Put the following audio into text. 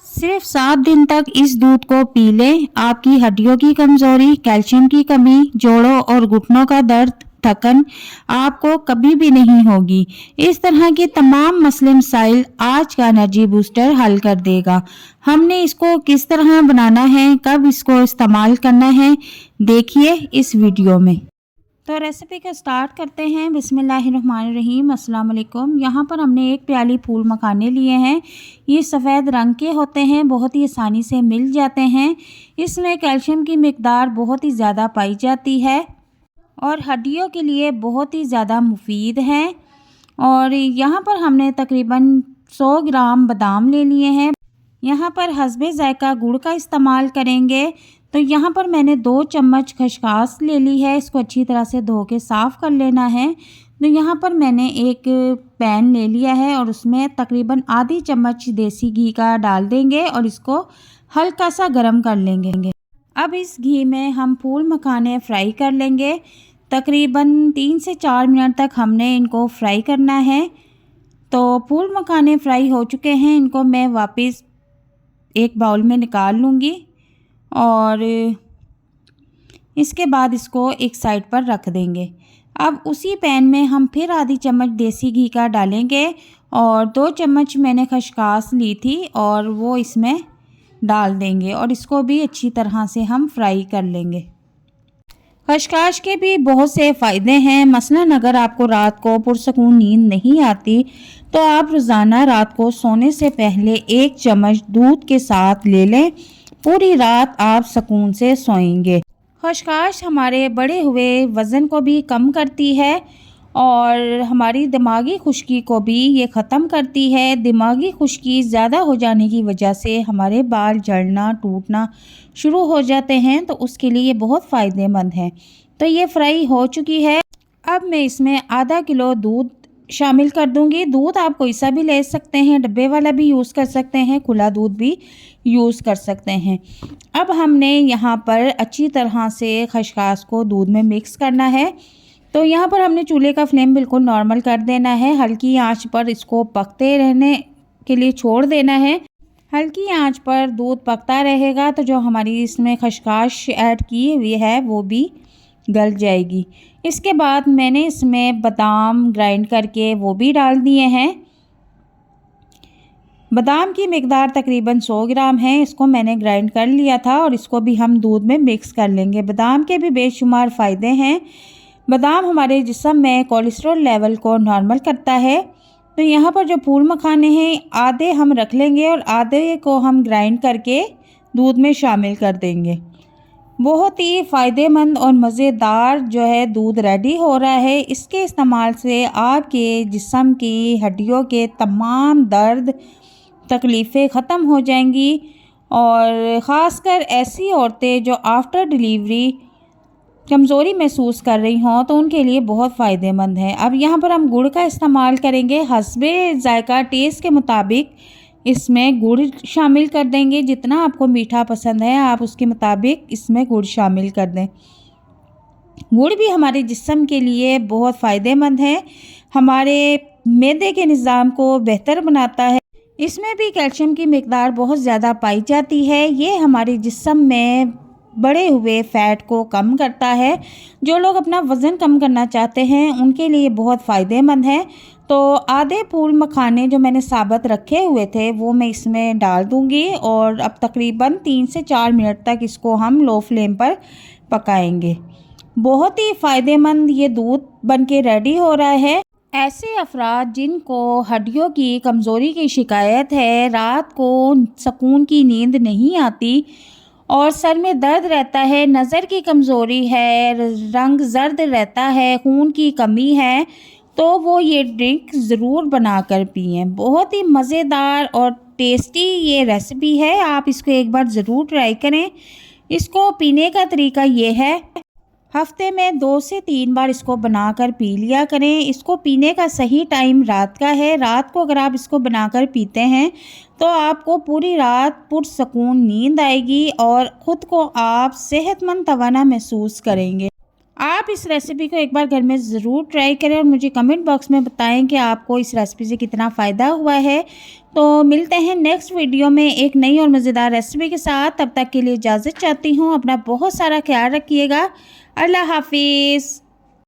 सिर्फ 7 दिन तक इस दूध को पी लें। आपकी हड्डियों की कमजोरी, कैल्शियम की कमी, जोड़ों और घुटनों का दर्द, थकन आपको कभी भी नहीं होगी। इस तरह के तमाम मसले मसाइल आज का एनर्जी बूस्टर हल कर देगा। हमने इसको किस तरह बनाना है, कब इसको इस्तेमाल करना है, देखिए इस वीडियो में। तो रेसिपी का स्टार्ट करते हैं। बिस्मिल्लाहिर्रहमानिर्रहीम। अस्सलाम वालेकुम। यहाँ पर हमने 1 प्याली फूल मखाने लिए हैं। ये सफ़ेद रंग के होते हैं, बहुत ही आसानी से मिल जाते हैं। इसमें कैल्शियम की मिकदार बहुत ही ज़्यादा पाई जाती है और हड्डियों के लिए बहुत ही ज़्यादा मुफीद हैं। और यहाँ पर हमने तकरीबन 100 ग्राम बादाम ले लिए हैं। यहाँ पर हस्बे ज़ायका गुड़ का इस्तेमाल करेंगे। तो यहाँ पर मैंने 2 चम्मच खसखस ले ली है। इसको अच्छी तरह से धो के साफ़ कर लेना है। तो यहाँ पर मैंने एक पैन ले लिया है और उसमें तकरीबन आधी चम्मच देसी घी का डाल देंगे और इसको हल्का सा गर्म कर लेंगे। अब इस घी में हम फूल मखाने फ्राई कर लेंगे। तकरीबन 3 से 4 मिनट तक हमने इनको फ्राई करना है। तो फूल मखाने फ्राई हो चुके हैं, इनको मैं वापस एक बाउल में निकाल लूँगी और इसके बाद इसको एक साइड पर रख देंगे। अब उसी पैन में हम फिर आधी चम्मच देसी घी का डालेंगे और 2 चम्मच मैंने खसखस ली थी और वो इसमें डाल देंगे और इसको भी अच्छी तरह से हम फ्राई कर लेंगे। खसखस के भी बहुत से फ़ायदे हैं। मसलन अगर आपको रात को पुरसकून नींद नहीं आती तो आप रोज़ाना रात को सोने से पहले 1 चम्मच दूध के साथ ले लें। पूरी रात आप सुकून से सोएंगे। खसखस हमारे बढ़े हुए वज़न को भी कम करती है और हमारी दिमागी खुश्की को भी ये ख़त्म करती है। दिमागी खुश्की ज़्यादा हो जाने की वजह से हमारे बाल झड़ना, टूटना शुरू हो जाते हैं, तो उसके लिए ये बहुत फ़ायदेमंद है। तो ये फ्राई हो चुकी है। अब मैं इसमें आधा किलो दूध शामिल कर दूंगी। दूध आप कोई सा भी ले सकते हैं, डब्बे वाला भी यूज़ कर सकते हैं, खुला दूध भी यूज़ कर सकते हैं। अब हमने यहाँ पर अच्छी तरह से खसखस को दूध में मिक्स करना है। तो यहाँ पर हमने चूल्हे का फ्लेम बिल्कुल नॉर्मल कर देना है। हल्की आंच पर इसको पकते रहने के लिए छोड़ देना है। हल्की आंच पर दूध पकता रहेगा तो जो हमारी इसमें खसखस ऐड की हुई है वो भी गल जाएगी। इसके बाद मैंने इसमें बादाम ग्राइंड करके वो भी डाल दिए हैं। बादाम की मिकदार तकरीबन 100 ग्राम है। इसको मैंने ग्राइंड कर लिया था और इसको भी हम दूध में मिक्स कर लेंगे। बादाम के भी बेशुमार फ़ायदे हैं। बादाम हमारे जिस्म में कोलेस्ट्रॉल लेवल को नॉर्मल करता है। तो यहाँ पर जो फूल मखाने हैं आधे हम रख लेंगे और आधे को हम ग्राइंड करके दूध में शामिल कर देंगे। बहुत ही फ़ायदेमंद और मज़ेदार जो है दूध रेडी हो रहा है। इसके इस्तेमाल से आपके जिस्म की हड्डियों के तमाम दर्द तकलीफ़ें ख़त्म हो जाएंगी और ख़ासकर ऐसी औरतें जो आफ्टर डिलीवरी कमज़ोरी महसूस कर रही हों तो उनके लिए बहुत फ़ायदेमंद है। अब यहाँ पर हम गुड़ का इस्तेमाल करेंगे। हस्बे ज़ायका टेस्ट के मुताबिक इसमें गुड़ शामिल कर देंगे। जितना आपको मीठा पसंद है आप उसके मुताबिक इसमें गुड़ शामिल कर दें। गुड़ भी हमारे जिस्म के लिए बहुत फ़ायदेमंद है। हमारे मैदे के निज़ाम को बेहतर बनाता है। इसमें भी कैल्शियम की मिकदार बहुत ज़्यादा पाई जाती है। ये हमारे जिस्म में बढ़े हुए फ़ैट को कम करता है। जो लोग अपना वज़न कम करना चाहते हैं उनके लिए बहुत फ़ायदेमंद है। तो आधे फूल मखाने जो मैंने साबुत रखे हुए थे वो मैं इसमें डाल दूंगी और अब तकरीबन 3 से 4 मिनट तक इसको हम लो फ्लेम पर पकाएंगे। बहुत ही फ़ायदेमंद ये दूध बनके रेडी हो रहा है। ऐसे अफराद जिनको हड्डियों की कमज़ोरी की शिकायत है, रात को सुकून की नींद नहीं आती और सर में दर्द रहता है, नज़र की कमज़ोरी है, रंग जर्द रहता है, खून की कमी है, तो वो ये ड्रिंक ज़रूर बनाकर पिएं। बहुत ही मज़ेदार और टेस्टी ये रेसिपी है। आप इसको एक बार ज़रूर ट्राई करें। इसको पीने का तरीका ये है, हफ्ते में 2 से 3 बार इसको बनाकर पी लिया करें। इसको पीने का सही टाइम रात का है। रात को अगर आप इसको बनाकर पीते हैं तो आपको पूरी रात पुरसकून नींद आएगी और ख़ुद को आप सेहतमंद तवाना महसूस करेंगे। आप इस रेसिपी को एक बार घर में ज़रूर ट्राई करें और मुझे कमेंट बॉक्स में बताएं कि आपको इस रेसिपी से कितना फ़ायदा हुआ है। तो मिलते हैं नेक्स्ट वीडियो में एक नई और मज़ेदार रेसिपी के साथ। तब तक के लिए इजाज़त चाहती हूँ। अपना बहुत सारा ख्याल रखिएगा। अल्लाह हाफिज़।